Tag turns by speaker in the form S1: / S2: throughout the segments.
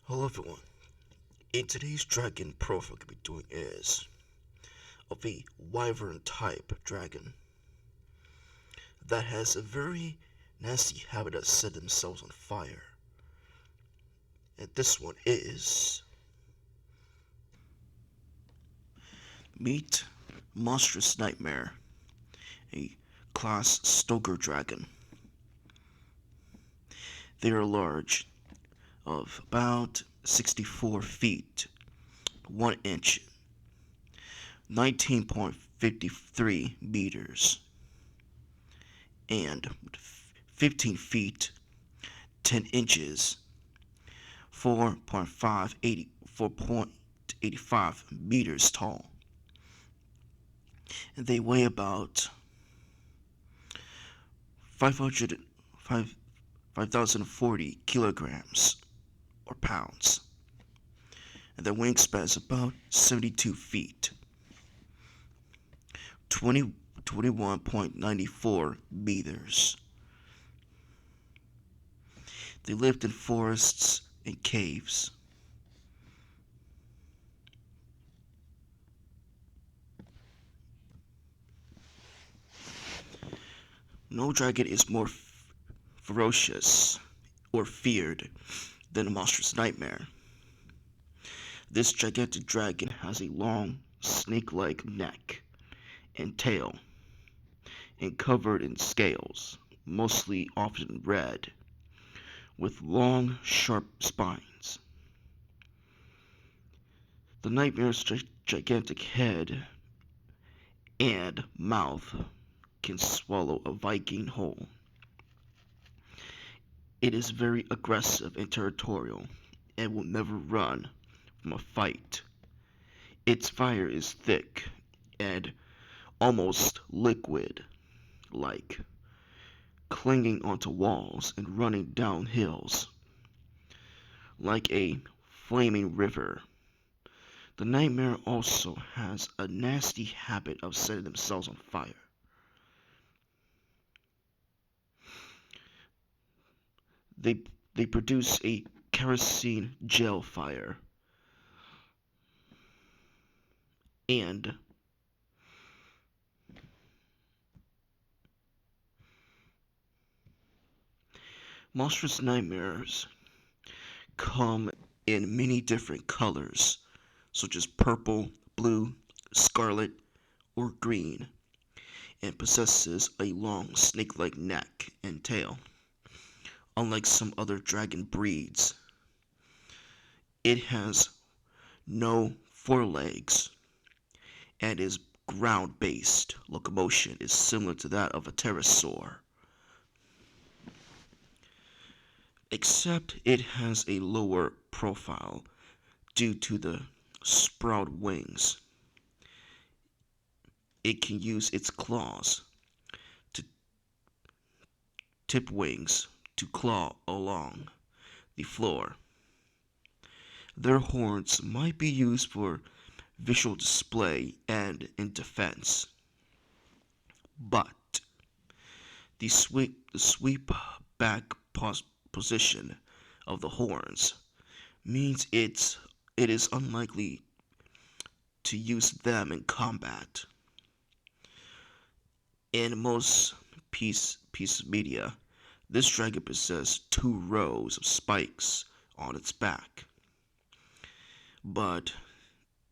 S1: Hello everyone. In today's dragon profile we'll be doing is of a wyvern type dragon that has a very nasty habit of setting themselves on fire. And this one is meet Monstrous Nightmare, a class Stoker dragon. They are large, of about 64 feet, 1 inch, 19.53 meters, and 15 feet, 10 inches, 4.85 meters tall. And they weigh about 5,040 kilograms or pounds. And their wingspan is about 72 feet, 21.94 meters. They lived in forests and caves. No dragon is more ferocious or feared than a monstrous nightmare. This gigantic dragon has a long, snake-like neck and tail, and covered in scales, mostly often red, with long, sharp spines. The nightmare's gigantic head and mouth can swallow a Viking whole. It is very aggressive and territorial and will never run from a fight. Its fire is thick and almost liquid, like clinging onto walls and running down hills, like a flaming river. The nightmare also has a nasty habit of setting themselves on fire. They, they produce a kerosene gel fire, and monstrous nightmares come in many different colors, such as purple, blue, scarlet, or green, and possesses a long snake-like neck and tail. Unlike some other dragon breeds, it has no forelegs and its ground-based locomotion is similar to that of a pterosaur, except it has a lower profile due to the sprout wings. It can use its claws to tip wings to claw along the floor. Their horns might be used for visual display and in defense, but the sweep back position of the horns means it is unlikely to use them in combat. In most piece media, this dragon possesses 2 rows of spikes on its back, but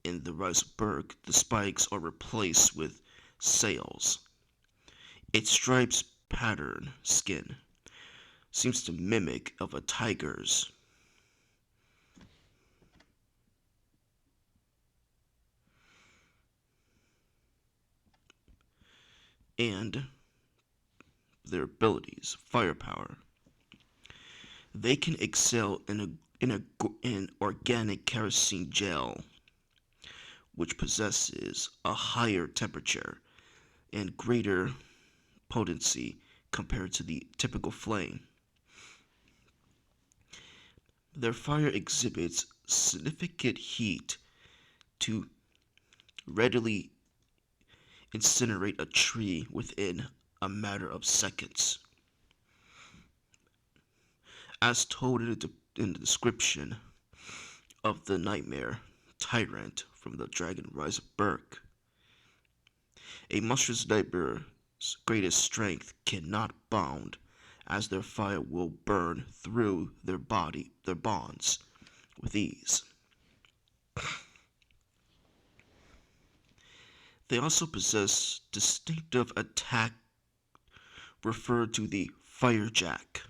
S1: in the Riceberg, the spikes are replaced with sails. Its stripes pattern skin seems to mimic of a tiger's. And their abilities, firepower. They can excel in organic kerosene gel, which possesses a higher temperature and greater potency compared to the typical flame. Their fire exhibits significant heat to readily incinerate a tree within a matter of seconds. As told in the description, of the nightmare tyrant from the Dragon Rise of Berk. A monstrous nightmare's greatest strength cannot bound, as their fire will burn through their bonds, with ease. They also possess distinctive attack referred to the fire jack,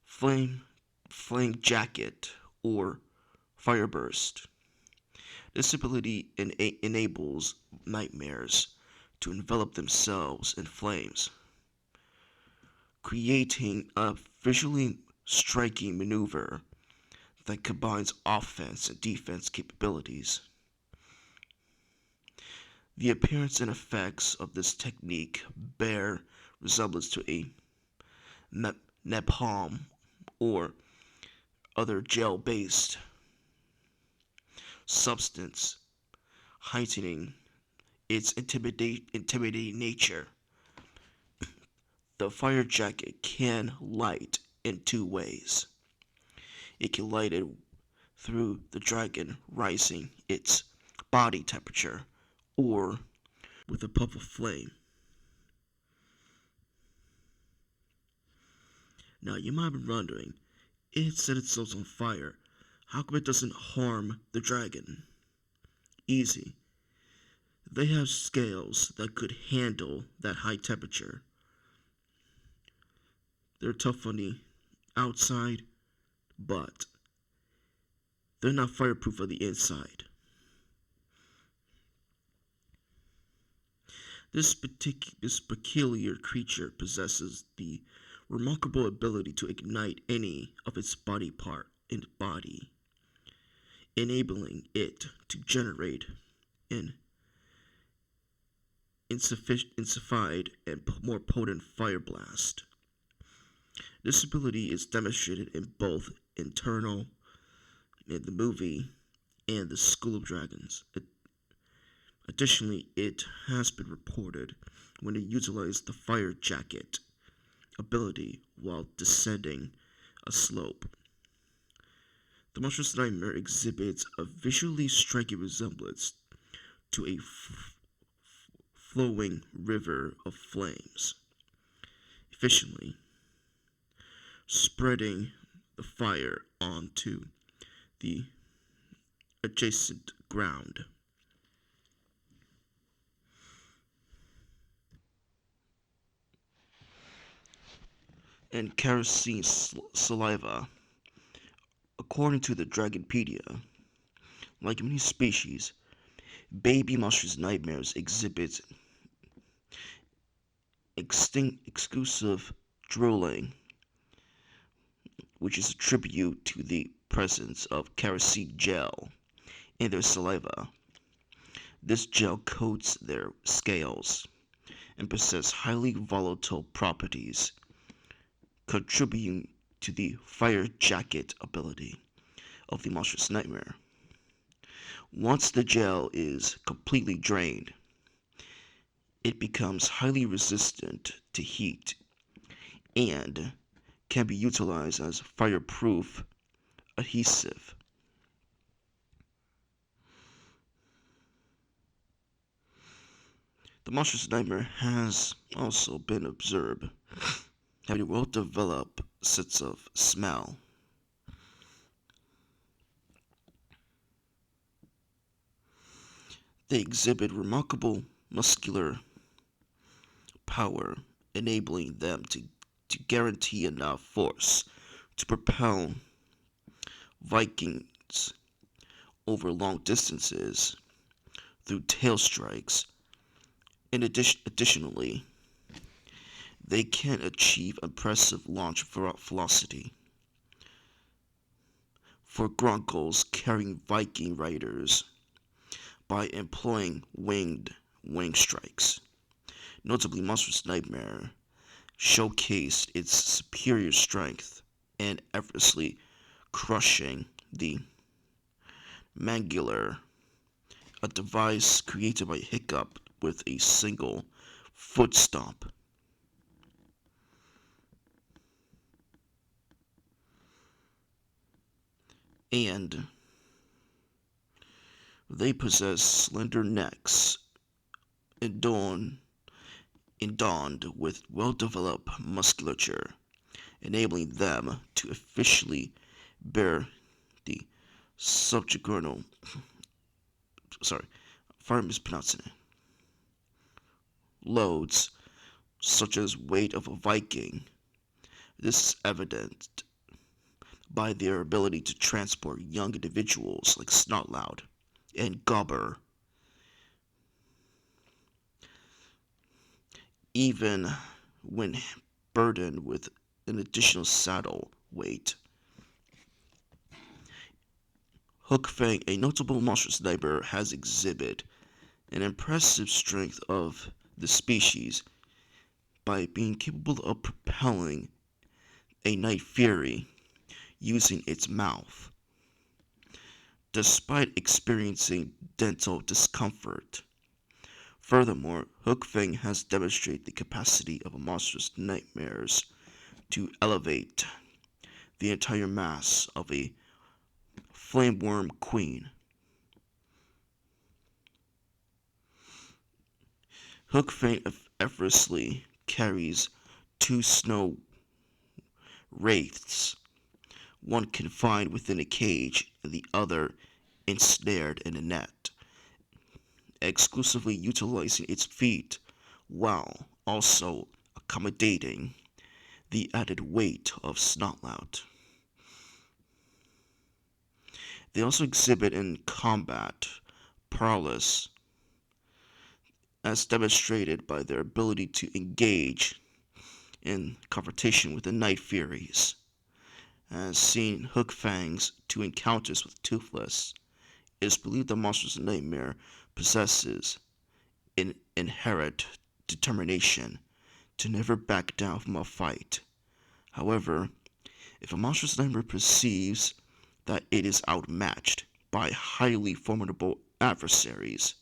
S1: flame jacket, or fire burst. This ability enables nightmares to envelop themselves in flames, creating a visually striking maneuver that combines offense and defense capabilities. The appearance and effects of this technique bear resemblance to a napalm or other gel-based substance, heightening its intimidating nature. The fire jacket can light in two ways. It can light it through the dragon rising its body temperature, or with a puff of flame. Now you might be wondering, it set itself on fire. How come it doesn't harm the dragon? Easy. They have scales that could handle that high temperature. They're tough on the outside, but they're not fireproof on the inside. This peculiar creature possesses the remarkable ability to ignite any of its body part in its body, enabling it to generate an intensified and more potent fire blast. This ability is demonstrated in both internal in the movie and the School of Dragons. Additionally, it has been reported when it utilized the fire jacket ability while descending a slope. The Monstrous Nightmare exhibits a visually striking resemblance to a flowing river of flames, efficiently spreading the fire onto the adjacent ground. And kerosene saliva. According to the Dragonpedia, like many species, baby monstrous nightmares exhibit exclusive drooling, which is a tribute to the presence of kerosene gel in their saliva. This gel coats their scales and possesses highly volatile properties, contributing to the fire jacket ability of the Monstrous Nightmare. Once the gel is completely drained, it becomes highly resistant to heat and can be utilized as fireproof adhesive. The Monstrous Nightmare has also been observed having a well-developed sense of smell. They exhibit remarkable muscular power, enabling them to guarantee enough force to propel Vikings over long distances through tail strikes. Additionally, they can achieve impressive launch velocity for grunkles carrying Viking riders by employing wing strikes. Notably, Monstrous Nightmare showcased its superior strength and effortlessly crushing the Mangular, a device created by Hiccup with a single foot stomp. And They possess slender necks adorned with well-developed musculature, enabling them to efficiently bear the subjugational, sorry, if I'm mispronouncing it, loads such as weight of a Viking. This is evident by their ability to transport young individuals like Snotlout and Gobber, even when burdened with an additional saddle weight. Hookfang, a notable monstrous nightmare, has exhibited an impressive strength of the species by being capable of propelling a night fury using its mouth, despite experiencing dental discomfort. Furthermore, Hookfang has demonstrated the capacity of a monstrous nightmares to elevate the entire mass of a flameworm queen. Hookfang effortlessly carries two snow wraiths, one confined within a cage and the other ensnared in a net, exclusively utilizing its feet while also accommodating the added weight of Snotlout. They also exhibit in combat prowess, as demonstrated by their ability to engage in confrontation with the Night Furies, as seen Hookfang's two encounters with Toothless. It is believed that Monstrous Nightmare possesses an inherent determination to never back down from a fight. However, if a Monstrous Nightmare perceives that it is outmatched by highly formidable adversaries,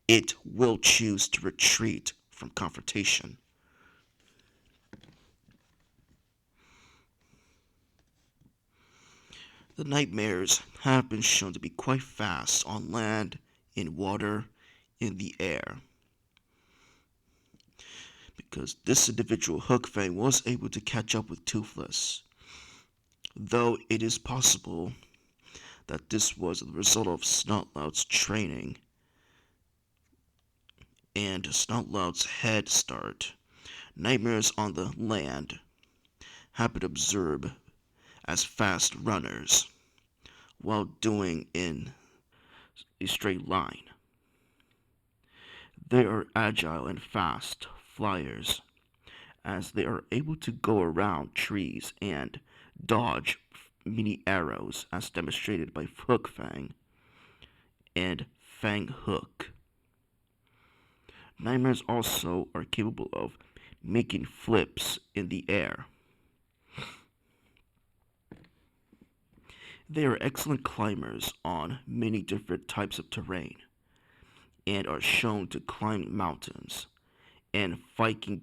S1: it will choose to retreat from confrontation. The nightmares have been shown to be quite fast on land, in water, in the air, because this individual Hookfang was able to catch up with Toothless, though it is possible that this was the result of Snotlout's training and Snotlout's head start. Nightmares on the land have been observed as fast runners while doing in a straight line. They are agile and fast flyers, as they are able to go around trees and dodge mini arrows, as demonstrated by Hookfang and Fang Hook. Nightmares also are capable of making flips in the air. They are excellent climbers on many different types of terrain, and are shown to climb mountains and Viking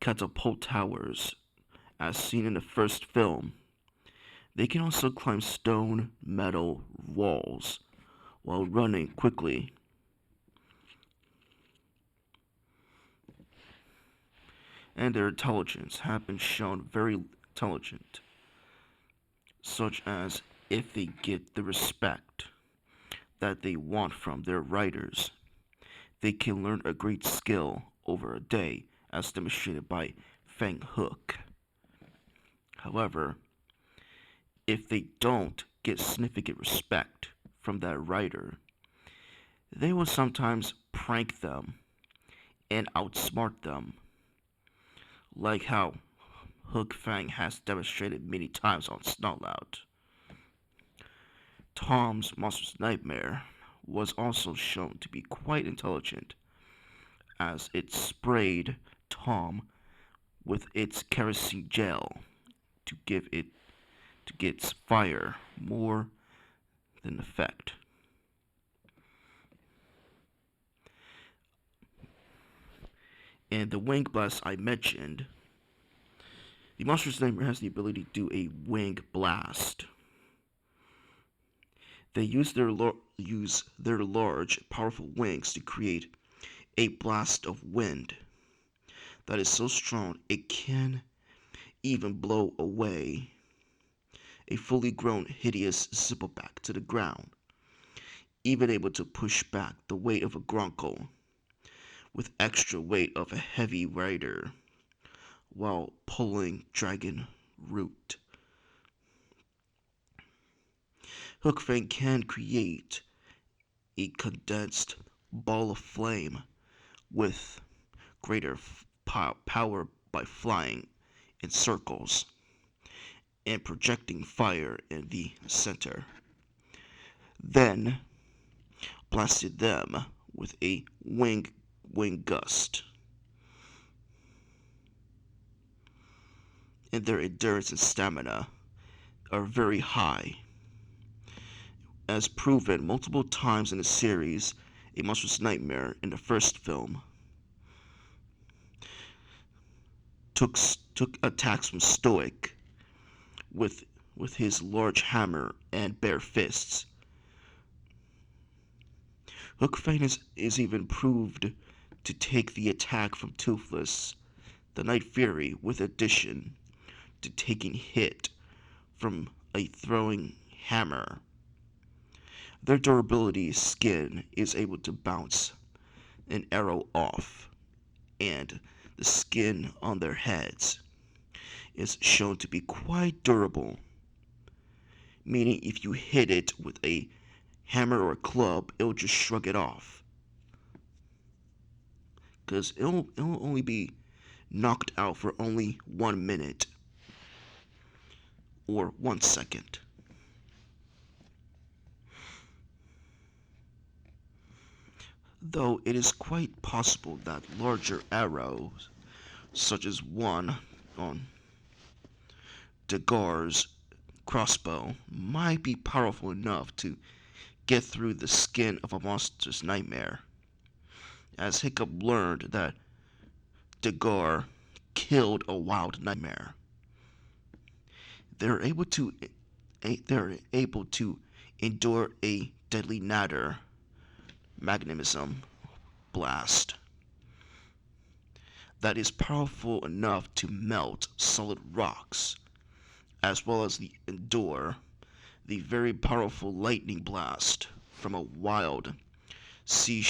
S1: catapult towers, as seen in the first film. They can also climb stone, metal walls while running quickly. And their intelligence have been shown very intelligent, such as if they get the respect that they want from their riders, they can learn a great skill over a day, as demonstrated by Fang Hook. However, if they don't get significant respect from that rider, they will sometimes prank them and outsmart them, like how Hook Fang has demonstrated many times on Snotlout. Tom's Monstrous Nightmare was also shown to be quite intelligent, as it sprayed Tom with its kerosene gel to give its fire more than effect. And the wing blast I mentioned, the Monstrous Nightmare has the ability to do a wing blast. They use their large, powerful wings to create a blast of wind that is so strong it can even blow away a fully grown, hideous zipperback to the ground, even able to push back the weight of a grunkle with extra weight of a heavy rider while pulling dragon root. Hookfang can create a condensed ball of flame with greater power by flying in circles and projecting fire in the center. Then blasted them with a wing gust. And their endurance and stamina are very high, as proven multiple times in the series A Monstrous Nightmare. In the first film, took attacks from Stoic with his large hammer and bare fists. Hookfang is even proved to take the attack from Toothless, the Night Fury, with addition to taking hit from a throwing hammer. Their durability skin is able to bounce an arrow off, and the skin on their heads is shown to be quite durable, meaning if you hit it with a hammer or a club, it'll just shrug it off. Because it'll only be knocked out for only 1 minute or 1 second. Though it is quite possible that larger arrows, such as one on Dagar's crossbow, might be powerful enough to get through the skin of a monstrous nightmare, as Hiccup learned that Dagar killed a wild nightmare. They're able to endure a deadly natter magnetism blast that is powerful enough to melt solid rocks, as well as endure the very powerful lightning blast from a wild sea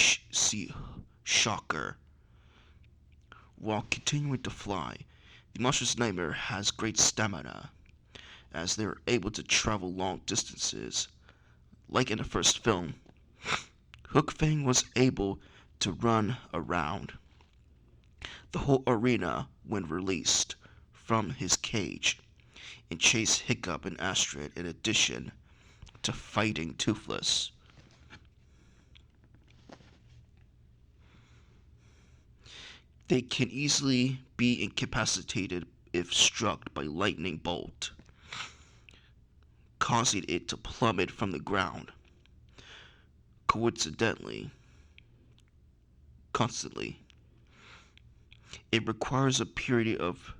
S1: shocker. While continuing to fly, the Monstrous Nightmare has great stamina, as they are able to travel long distances. Like in the first film, Hookfang was able to run around the whole arena when released from his cage and chase Hiccup and Astrid in addition to fighting Toothless. They can easily be incapacitated if struck by lightning bolt, causing it to plummet from the ground. Constantly. It requires a period of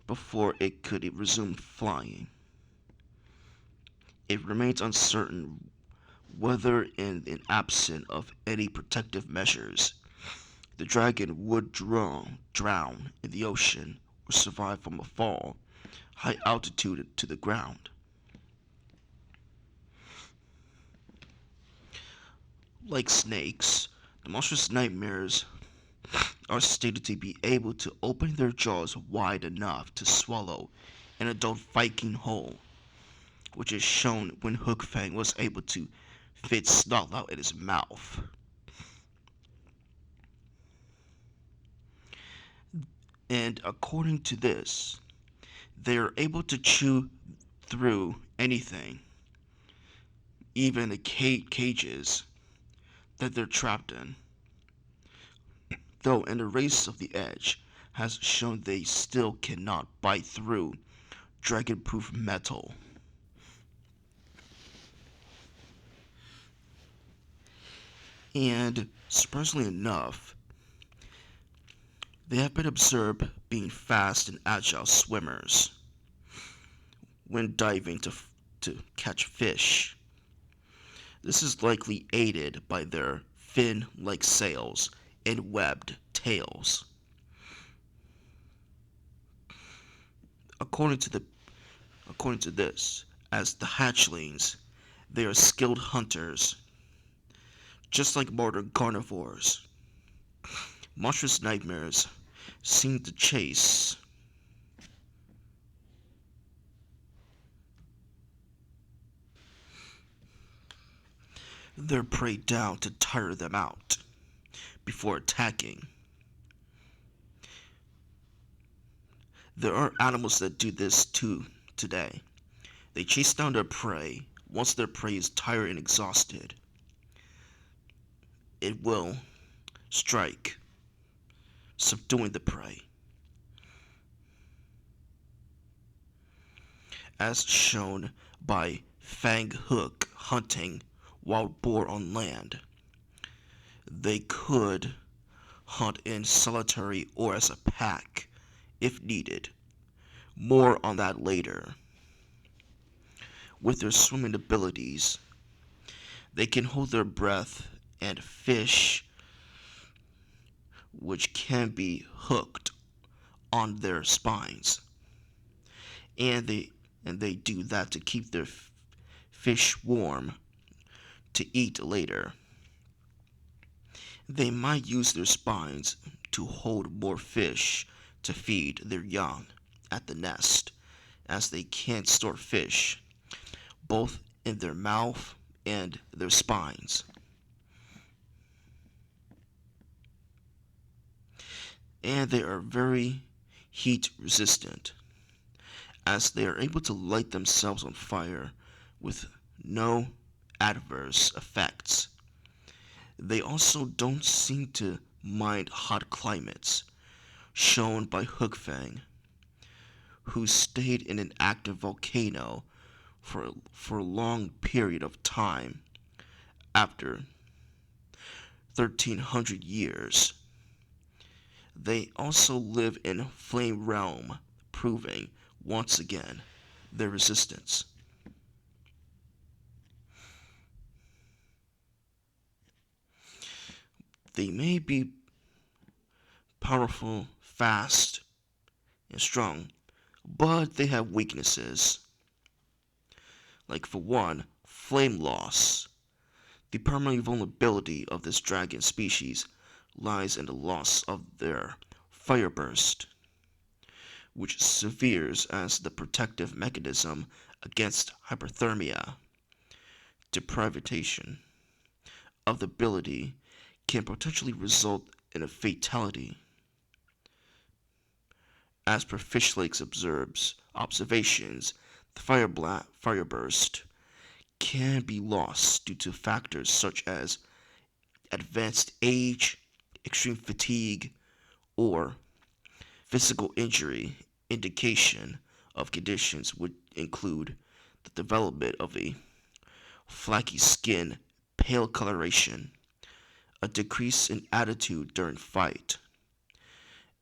S1: before it could resume flying. It remains uncertain whether, in an absence of any protective measures, the dragon would drown in the ocean or survive from a fall high altitude to the ground. Like snakes, the monstrous nightmares are stated to be able to open their jaws wide enough to swallow an adult Viking whole, which is shown when Hookfang was able to fit Snout in his mouth. And according to this, they are able to chew through anything, even the cages that they're trapped in. Though in the Race of the Edge has shown they still cannot bite through dragon-proof metal. And surprisingly enough, they have been observed being fast and agile swimmers, when diving to catch fish. This is likely aided by their fin-like sails and webbed tails. According to the according to this, as the hatchlings, they are skilled hunters, just like modern carnivores. Monstrous nightmares seem to chase their prey down to tire them out before attacking. There are animals that do this too today. They chase down their prey. Once their prey is tired and exhausted, it will strike, subduing the prey. As shown by fang hook hunting wild boar on land. They could hunt in solitary or as a pack if needed. More on that later. With their swimming abilities, they can hold their breath and fish which can be hooked on their spines. And they do that to keep their fish warm to eat later. They might use their spines to hold more fish to feed their young at the nest, as they can't store fish, both in their mouth and their spines. And they are very heat resistant, as they are able to light themselves on fire with no adverse effects. They also don't seem to mind hot climates, shown by Hookfang, who stayed in an active volcano for a long period of time after 1300 years. They also live in Flame Realm, proving, once again, their resistance. They may be powerful, fast, and strong, but they have weaknesses. Like, for one, flame loss. The primary vulnerability of this dragon species lies in the loss of their fire burst, which serves as the protective mechanism against hyperthermia. Deprivation of the ability can potentially result in a fatality. As per Fish Lake's observations, the fire burst can be lost due to factors such as advanced age, extreme fatigue, or physical injury. Indication of conditions would include the development of a flaky skin, pale coloration, a decrease in attitude during fight,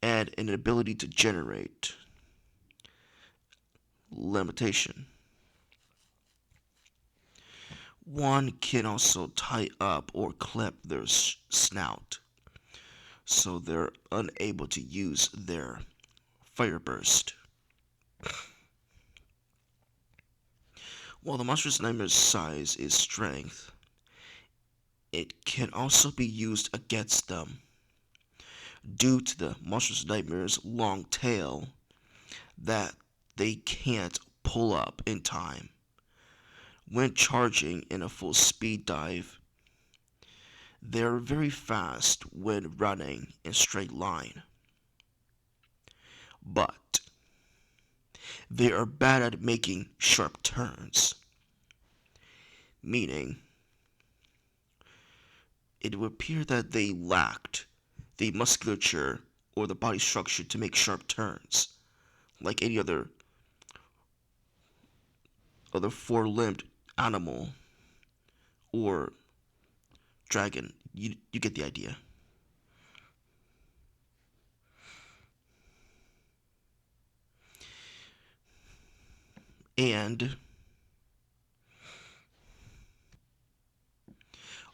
S1: and an inability to generate limitation. One can also tie up or clip their snout, so they're unable to use their fire burst. While the Monstrous Nightmare's size is strength, it can also be used against them. Due to the Monstrous Nightmare's long tail that they can't pull up in time. When charging in a full speed dive, they are very fast when running in a straight line. But they are bad at making sharp turns, meaning it would appear that they lacked the musculature or the body structure to make sharp turns, like any other four-limbed animal or dragon. You get the idea. And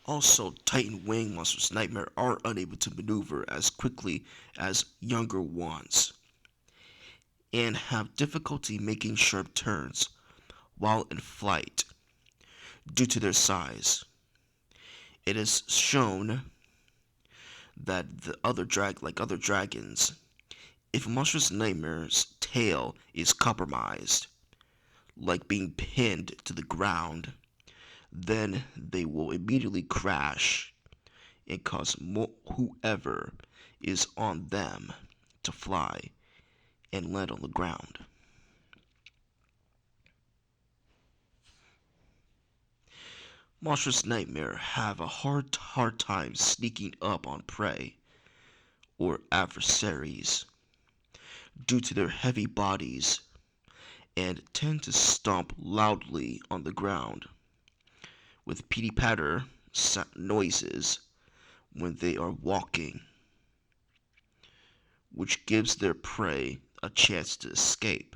S1: also, Titan Wing Monstrous Nightmare are unable to maneuver as quickly as younger ones and have difficulty making sharp turns while in flight due to their size. It is shown that like other dragons, if a Monstrous Nightmare's tail is compromised, like being pinned to the ground, then they will immediately crash and cause whoever is on them to fly and land on the ground. Monstrous Nightmare have a hard time sneaking up on prey or adversaries due to their heavy bodies and tend to stomp loudly on the ground with pitter-patter noises when they are walking, which gives their prey a chance to escape,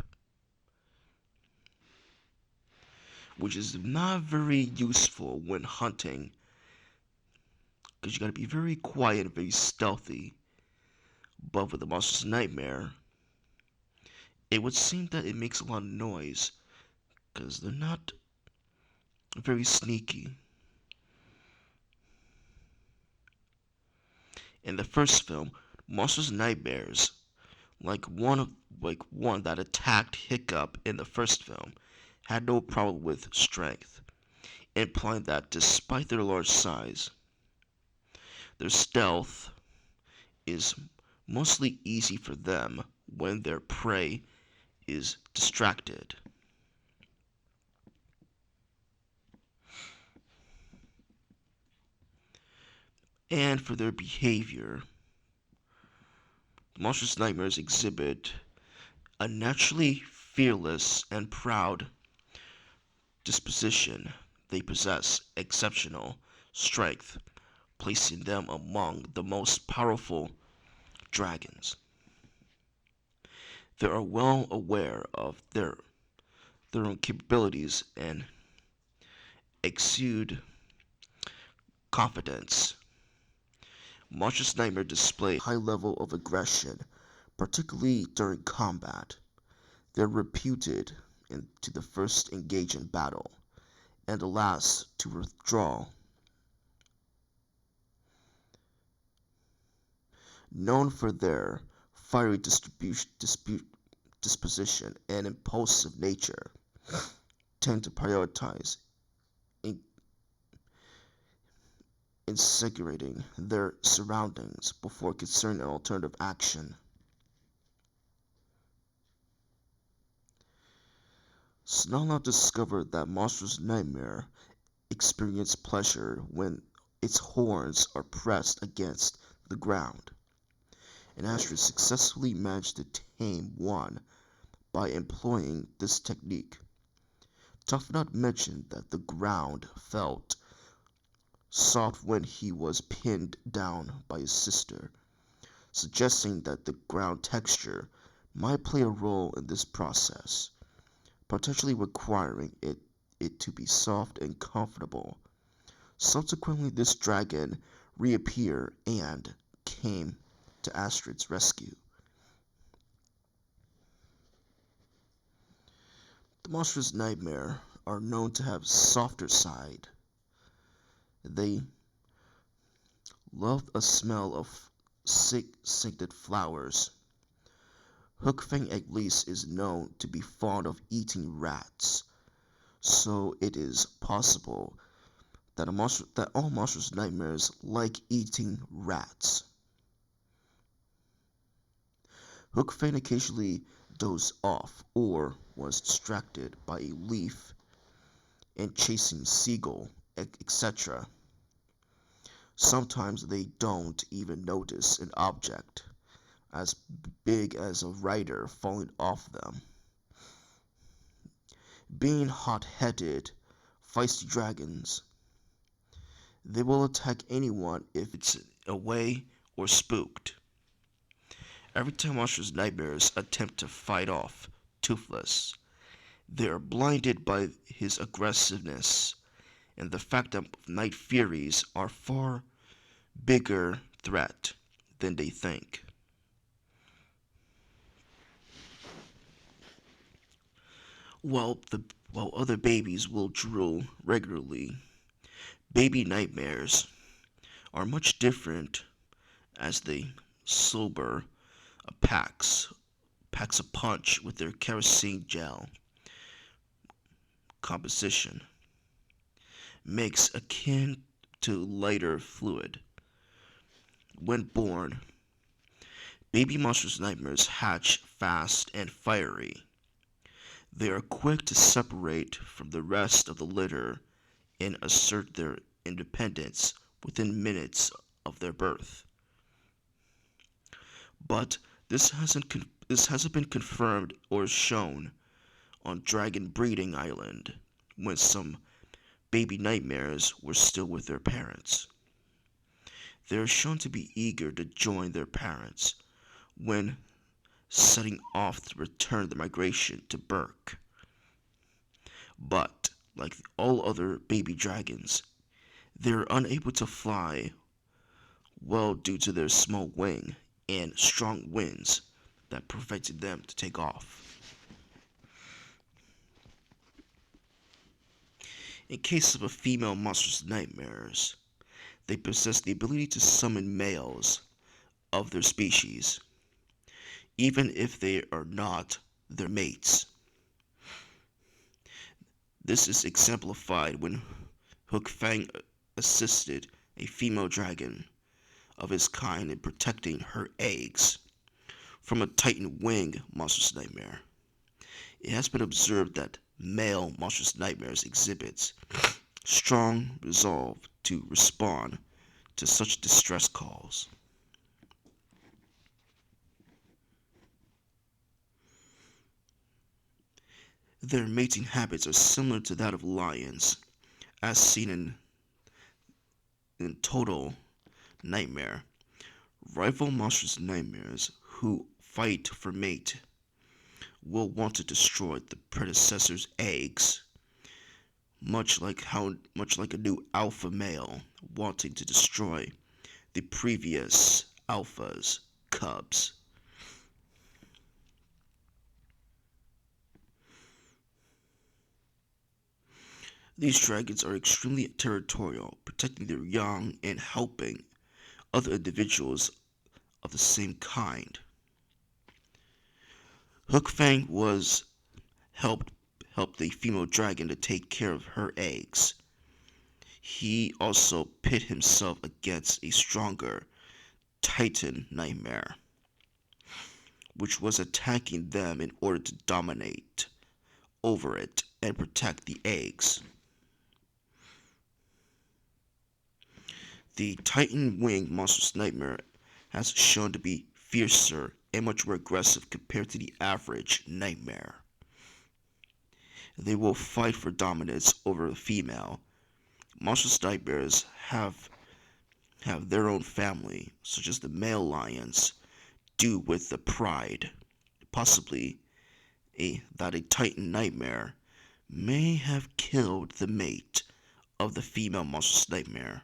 S1: which is not very useful when hunting because you gotta be very quiet and very stealthy. But with the Monstrous Nightmare, it would seem that it makes a lot of noise because they're not very sneaky. In the first film, Monstrous Nightmares, like one that attacked Hiccup in the first film, had no problem with strength, implying that despite their large size, their stealth is mostly easy for them when their prey is distracted. And for their behavior, Monstrous Nightmares exhibit a naturally fearless and proud disposition. They possess exceptional strength, placing them among the most powerful dragons. They are well aware of their own capabilities and exude confidence. Monstrous Nightmare display high level of aggression, particularly during combat. They're reputed to the first engage in battle and the last to withdraw. Known for their fiery disposition and impulsive nature, tend to prioritize incinerating their surroundings before considering an alternative action. Snarl discovered that Monstrous Nightmare experience pleasure when its horns are pressed against the ground, and Astrid successfully managed to tame one by employing this technique. Toughnut mentioned that the ground felt soft when he was pinned down by his sister, suggesting that the ground texture might play a role in this process, potentially requiring it to be soft and comfortable. Subsequently, this dragon reappeared and came to Astrid's rescue. The Monstrous Nightmare are known to have softer side. They love a smell of scented flowers. Hookfang at least is known to be fond of eating rats, so it is possible that all Monstrous Nightmares like eating rats. Hookfang occasionally dozed off or was distracted by a leaf and chasing seagull, etc. Sometimes they don't even notice an object as big as a rider falling off them. Being hot-headed, feisty dragons, they will attack anyone if it's away or spooked. Every time Monstrous Nightmares attempt to fight off Toothless, They are blinded by his aggressiveness and the fact that night furies are far bigger threat than they think. While the while other babies will drool regularly, baby nightmares are much different as they sober packs a punch with their kerosene gel composition makes akin to lighter fluid. When born, baby monstrous nightmares hatch fast and fiery. They are quick to separate from the rest of the litter and assert their independence within minutes of their birth. But this hasn't been confirmed or shown on Dragon Breeding Island when some baby nightmares were still with their parents. They are shown to be eager to join their parents when setting off to return the migration to Berk. But, like all other baby dragons, they are unable to fly well due to their small wing and strong winds that prevented them to take off. In case of a female monstrous nightmares, they possess the ability to summon males of their species, even if they are not their mates. This is exemplified when Hook Fang assisted a female dragon of his kind in protecting her eggs from a Titan wing monstrous nightmare. It has been observed that male monstrous nightmares exhibits strong resolve to respond to such distress calls. Their mating habits are similar to that of lions, as seen in Total Nightmare. Rival monstrous nightmares who fight for mate will want to destroy the predecessor's eggs, much like a new alpha male wanting to destroy the previous alpha's cubs. These dragons are extremely territorial, protecting their young and helping other individuals of the same kind. Hookfang was helped helped the female dragon to take care of her eggs. He also pit himself against a stronger Titan nightmare, which was attacking them in order to dominate over it and protect the eggs. The Titan winged monstrous nightmare has shown to be fiercer and much more aggressive compared to the average nightmare. They will fight for dominance over the female. Monstrous nightmares have their own family, such as the male lions do with the pride. Possibly that a Titan nightmare may have killed the mate of the female monstrous nightmare.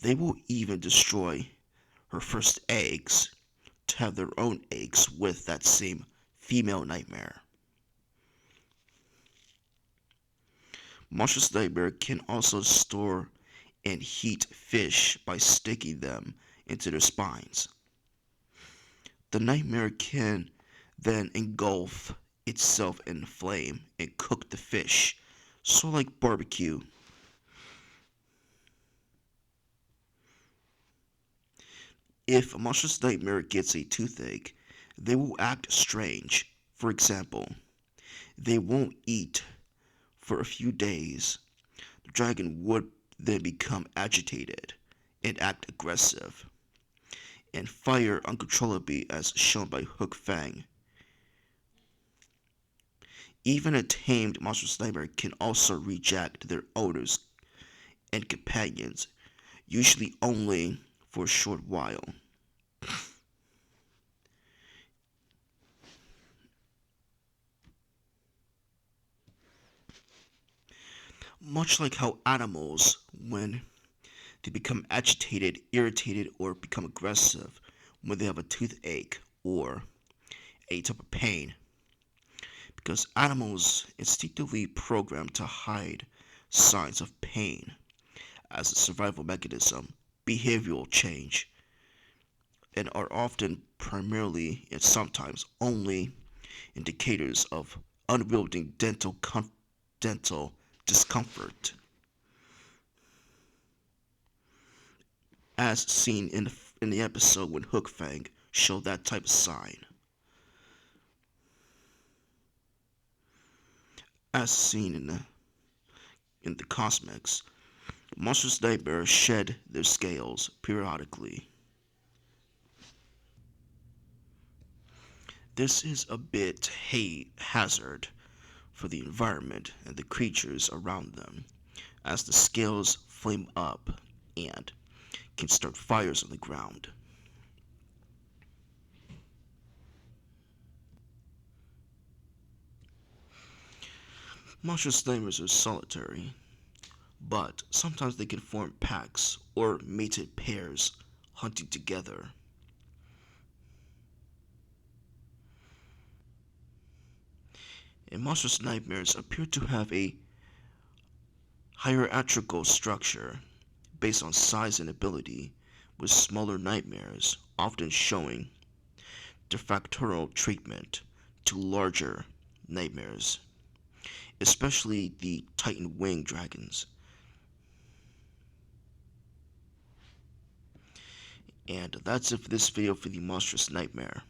S1: They will even destroy her first eggs to have their own eggs with that same female nightmare. Monstrous Nightmare can also store and heat fish by sticking them into their spines. The nightmare can then engulf itself in flame and cook the fish, so like barbecue. If a monstrous nightmare gets a toothache, they will act strange. For example, they won't eat for a few days. The dragon would then become agitated and act aggressive, and fire uncontrollably as shown by Hook Fang. Even a tamed monstrous nightmare can also reject their owners and companions, usually only for a short while. Much like how animals, when they become agitated, irritated, or become aggressive when they have a toothache or a type of pain, because animals instinctively program to hide signs of pain as a survival mechanism, behavioral change, and are often primarily and sometimes only indicators of unwieldy dental discomfort, as seen in the episode when Hook Fang showed that type of sign. As seen in the cosmics, Monstrous Nightmare shed their scales periodically. This is a bit hazard for the environment and the creatures around them, as the scales flame up and can start fires on the ground. Monstrous nightmares are solitary, but sometimes they can form packs or mated pairs hunting together. And monstrous nightmares appear to have a hierarchical structure based on size and ability, with smaller nightmares often showing de facto treatment to larger nightmares, especially the Titan wing dragons. And that's it for this video for the Monstrous Nightmare.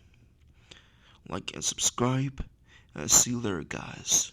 S1: Like and subscribe, and see you later, guys.